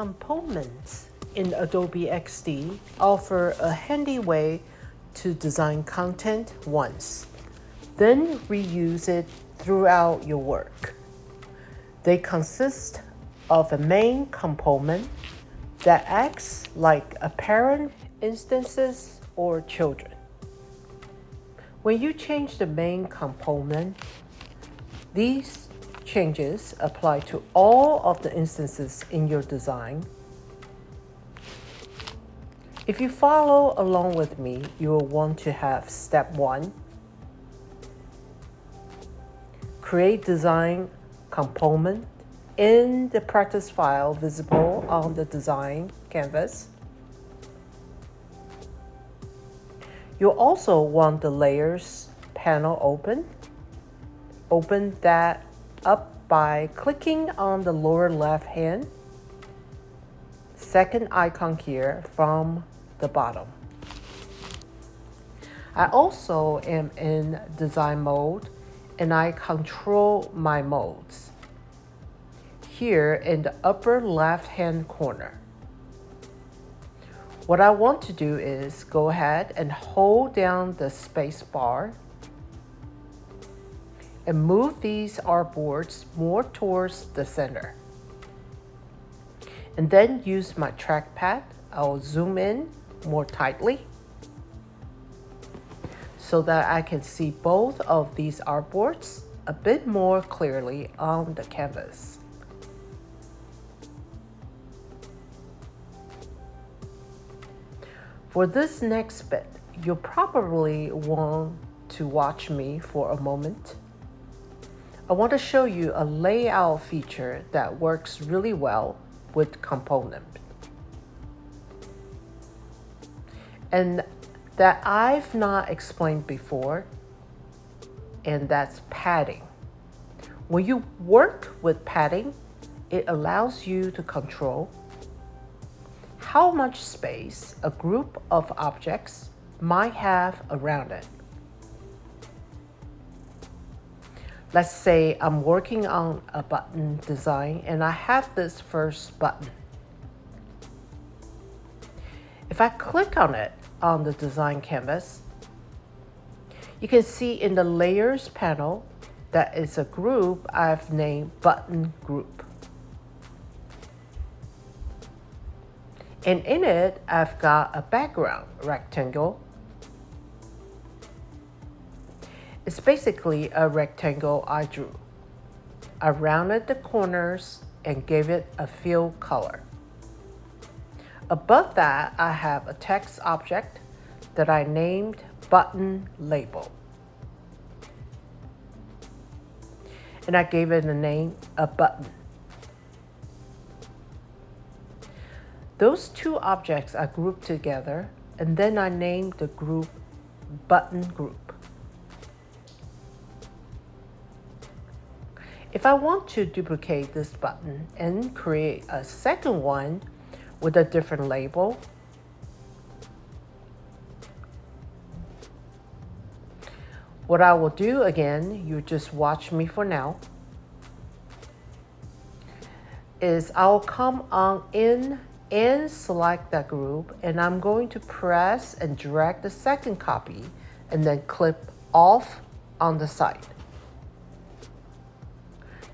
Components in Adobe XD offer a handy way to design content once, then reuse it throughout your work. They consist of a main component that acts like a parent, instances, or children. When you change the main component, these changes apply to all of the instances in your design. If you follow along with me, you will want to have step 1. Create design component in the practice file visible on the design canvas. You'll also want the layers panel open. Open that up by clicking on the lower left hand second icon here from the bottom. I also am in design mode and I control my modes here in the upper left hand corner. What I want to do is go ahead and hold down the space bar and move these artboards more towards the center. And then use my trackpad. I'll zoom in more tightly so that I can see both of these artboards a bit more clearly on the canvas. For this next bit, you'll probably want to watch me for a moment. I want to show you a layout feature that works really well with component, and that I've not explained before, and that's padding. When you work with padding, it allows you to control how much space a group of objects might have around it. Let's say I'm working on a button design and I have this first button. If I click on it on the design canvas, you can see in the layers panel that is a group I've named button group. And in it, I've got a background rectangle. It's basically a rectangle I drew. I rounded the corners and gave it a fill color. Above that, I have a text object that I named button label. And I gave it a name, a button. Those two objects are grouped together, and then I named the group button group. If I want to duplicate this button and create a second one with a different label, what I will do again, you just watch me for now, is I'll come on in and select that group, and I'm going to press and drag the second copy and then clip off on the side.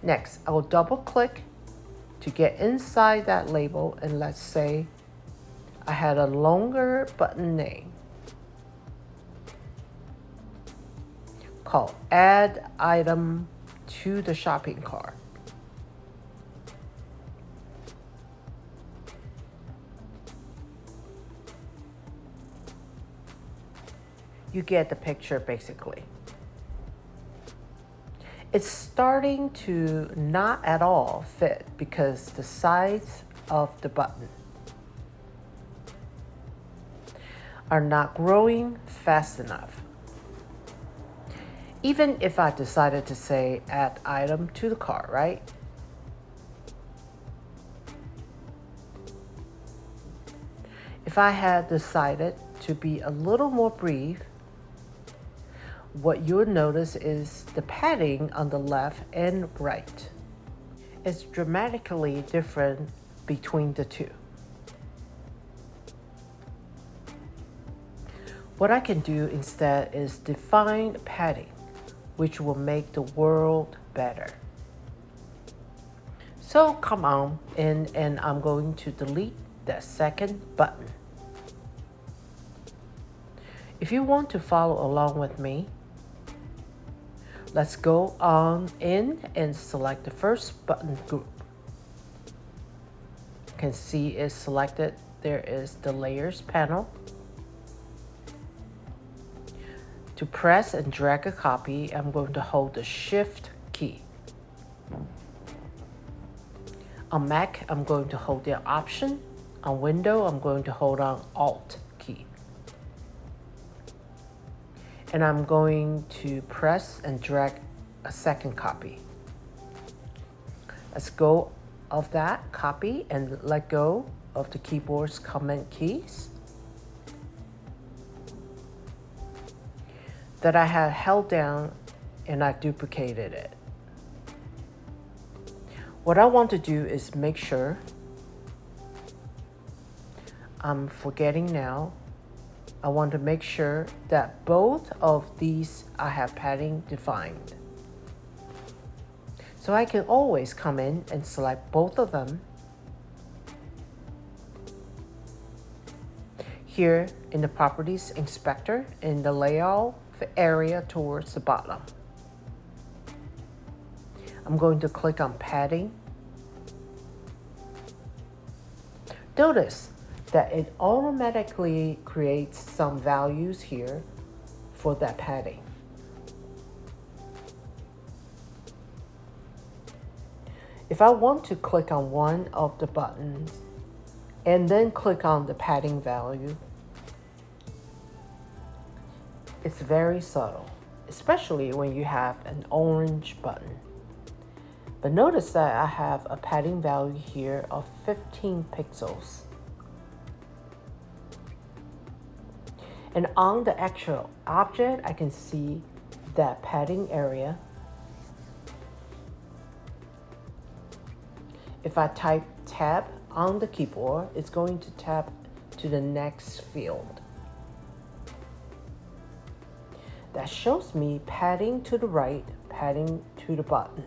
Next, I will double click to get inside that label, and let's say I had a longer button name called Add Item to the Shopping Cart. You get the picture basically. It's starting to not at all fit because the size of the button are not growing fast enough. Even if I decided to say add item to the cart, right? If I had decided to be a little more brief, what you'll notice is the padding on the left and right is dramatically different between the two. What I can do instead is define padding, which will make the world better. So come on in, and I'm going to delete that second button. If you want to follow along with me, let's go on in and select the first button group. You can see it's selected. There is the layers panel. To press and drag a copy, I'm going to hold the Shift key. On Mac, I'm going to hold the Option. On Windows, I'm going to hold on Alt key. And I'm going to press and drag a second copy. Let's go of that copy and let go of the keyboard's Command keys that I had held down, and I duplicated it. What I want to do is make sure, I'm forgetting now, I want to make sure that both of these I have padding defined. So I can always come in and select both of them here in the Properties Inspector in the Layout area towards the bottom. I'm going to click on Padding. Notice that it automatically creates some values here for that padding. If I want to click on one of the buttons and then click on the padding value, it's very subtle, especially when you have an orange button. But notice that I have a padding value here of 15 pixels. And on the actual object, I can see that padding area. If I type tab on the keyboard, it's going to tab to the next field. That shows me padding to the right, padding to the button,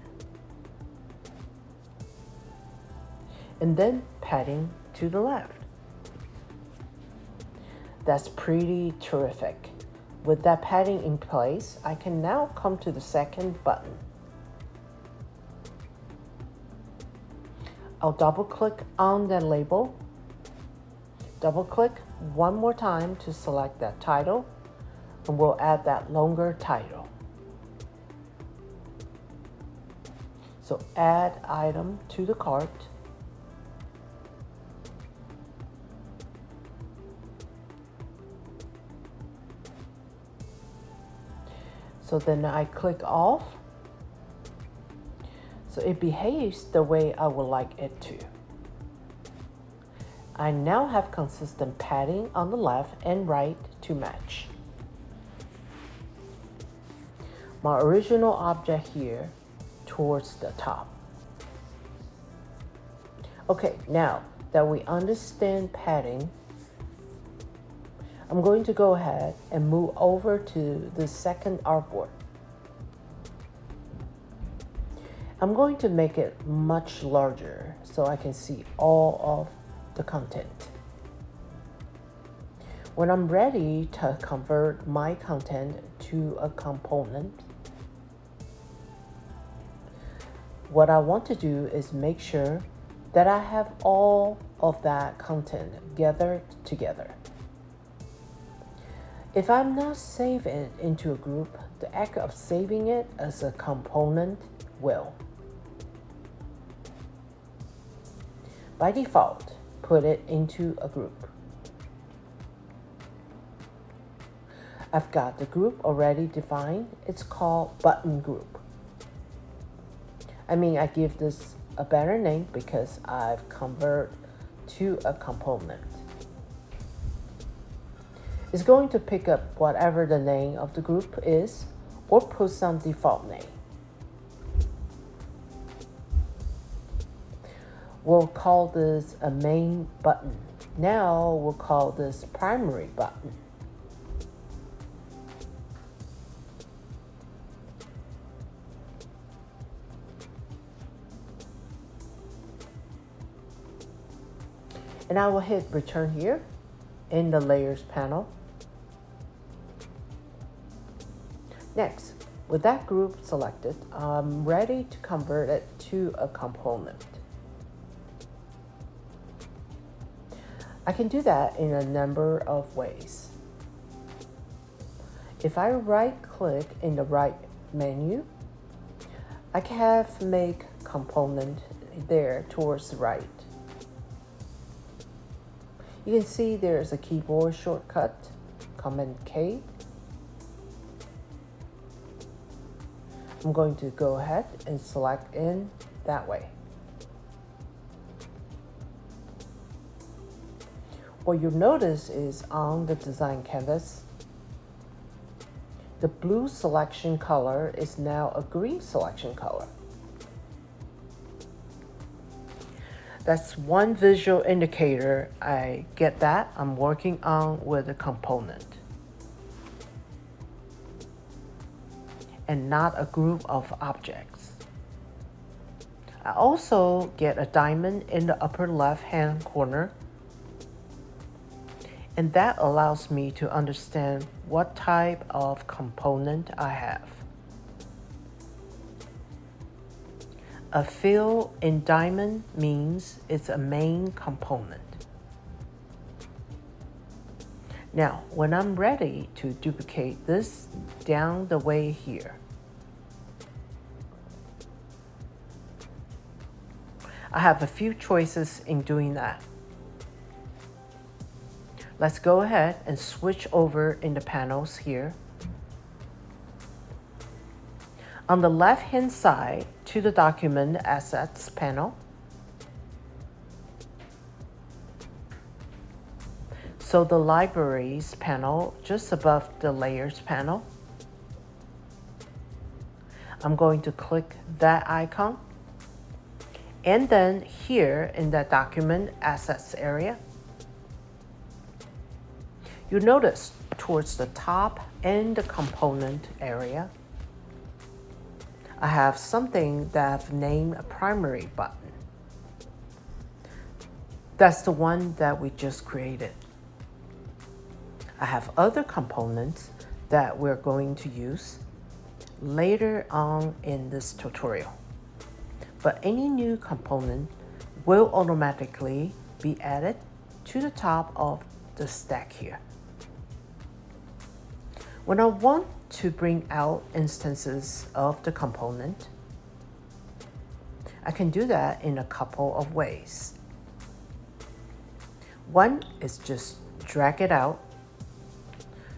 and then padding to the left. That's pretty terrific. With that padding in place, I can now come to the second button. I'll double click on that label, double click one more time to select that title, and we'll add that longer title. So add item to the cart. So then I click off. So it behaves the way I would like it to. I now have consistent padding on the left and right to match. My original object here towards the top. Okay, now that we understand padding, I'm going to go ahead and move over to the second artboard. I'm going to make it much larger so I can see all of the content. When I'm ready to convert my content to a component, what I want to do is make sure that I have all of that content gathered together. If I'm not saving it into a group, the act of saving it as a component will. By default, put it into a group. I've got the group already defined. It's called button group. I give this a better name because I've converted to a component. It's going to pick up whatever the name of the group is or put some default name. We'll call this a main button. Now we'll call this primary button. And I will hit return here in the layers panel. Next, with that group selected, I'm ready to convert it to a component. I can do that in a number of ways. If I right click in the right menu, I can have make component there towards the right. You can see there's a keyboard shortcut, Command K. I'm going to go ahead and select in that way. What you'll notice is on the design canvas, the blue selection color is now a green selection color. That's one visual indicator I get that I'm working on with a component and not a group of objects. I also get a diamond in the upper left-hand corner, and that allows me to understand what type of component I have. A fill in diamond means it's a main component. Now, when I'm ready to duplicate this down the way here, I have a few choices in doing that. Let's go ahead and switch over in the panels here. On the left-hand side to the Document Assets panel. So the Libraries panel just above the Layers panel. I'm going to click that icon. And then here in the Document Assets area, you'll notice towards the top and the component area, I have something that I've named a primary button. That's the one that we just created. I have other components that we're going to use later on in this tutorial. But any new component will automatically be added to the top of the stack here. When I want to bring out instances of the component, I can do that in a couple of ways. One is just drag it out.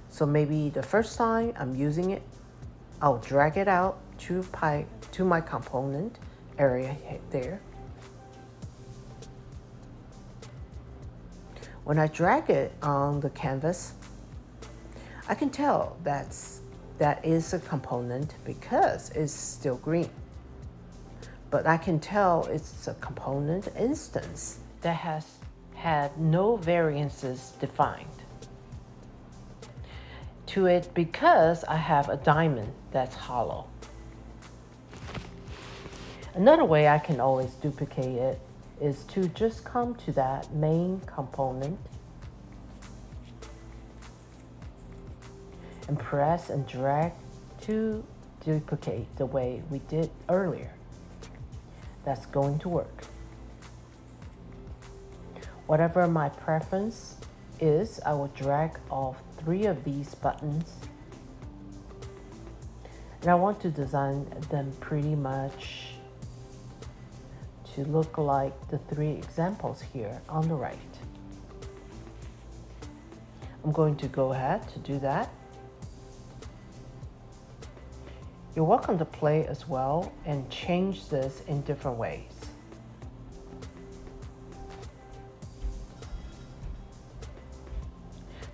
So maybe the first time I'm using it, I'll drag it out to my component area there. When I drag it on the canvas, I can tell that is a component because it's still green. But I can tell it's a component instance that has had no variances defined to it because I have a diamond that's hollow. Another way I can always duplicate it is to just come to that main component and press and drag to duplicate the way we did earlier. That's going to work. Whatever my preference is, I will drag off 3 of these buttons. And I want to design them pretty much to look like the 3 examples here on the right. I'm going to go ahead to do that. You're welcome to play as well and change this in different ways.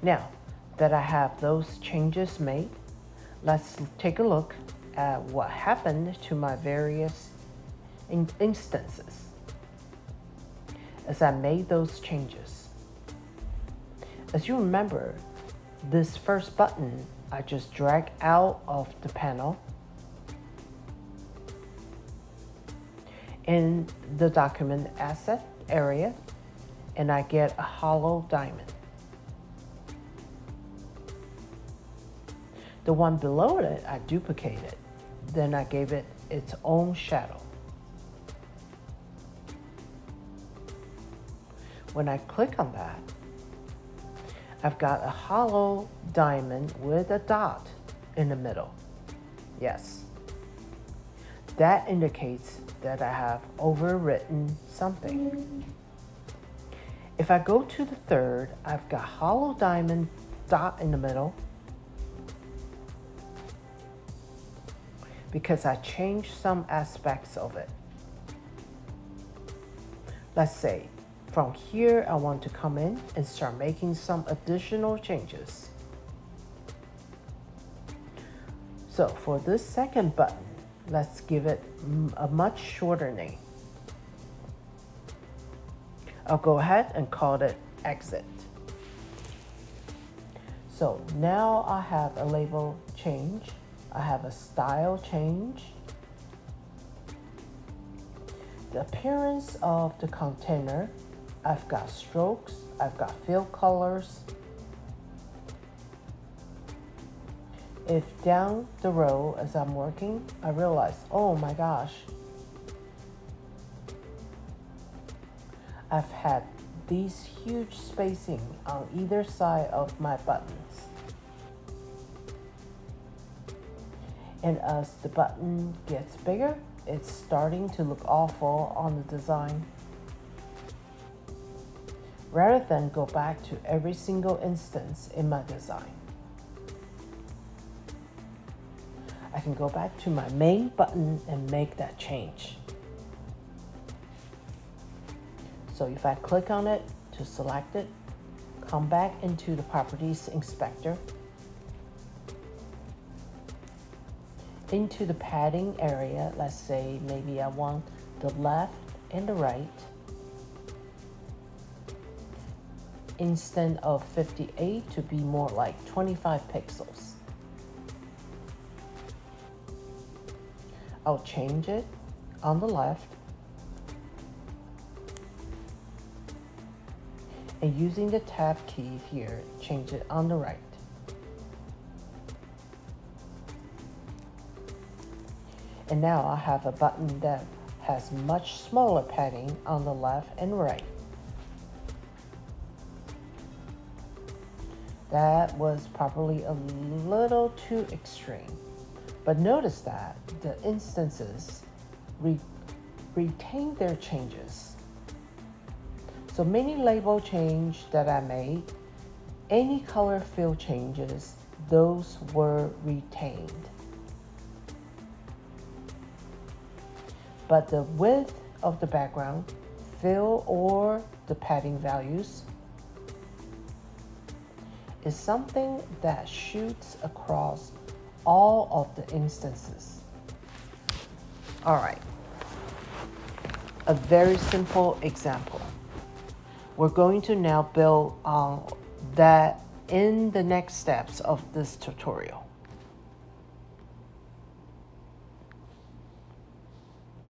Now that I have those changes made, let's take a look at what happened to my various instances. as I made those changes. As you remember, this first button I just drag out of the panel in the document asset area, and I get a hollow diamond. The one below it, I duplicated. Then I gave it its own shadow. When I click on that, I've got a hollow diamond with a dot in the middle. Yes, that indicates that I have overwritten something. If I go to the third, I've got hollow diamond dot in the middle because I changed some aspects of it. Let's say from here, I want to come in and start making some additional changes. So for this second button, let's give it a much shorter name. I'll go ahead and call it Exit. So now I have a label change. I have a style change. The appearance of the container, I've got strokes, I've got fill colors. If down the road as I'm working, I realize, oh my gosh, I've had these huge spacing on either side of my buttons. And as the button gets bigger, it's starting to look awful on the design. Rather than go back to every single instance in my design, I can go back to my main button and make that change. So if I click on it to select it, come back into the Properties Inspector, into the padding area, let's say maybe I want the left and the right. Instead of 58 to be more like 25 pixels. I'll change it on the left. And using the tab key here, change it on the right. And now I have a button that has much smaller padding on the left and right. That was probably a little too extreme. But notice that the instances retain their changes. So many label change that I made, any color fill changes, those were retained. But the width of the background, fill or the padding values, is something that shoots across all of the instances. All right, a very simple example. We're going to now build on that in the next steps of this tutorial.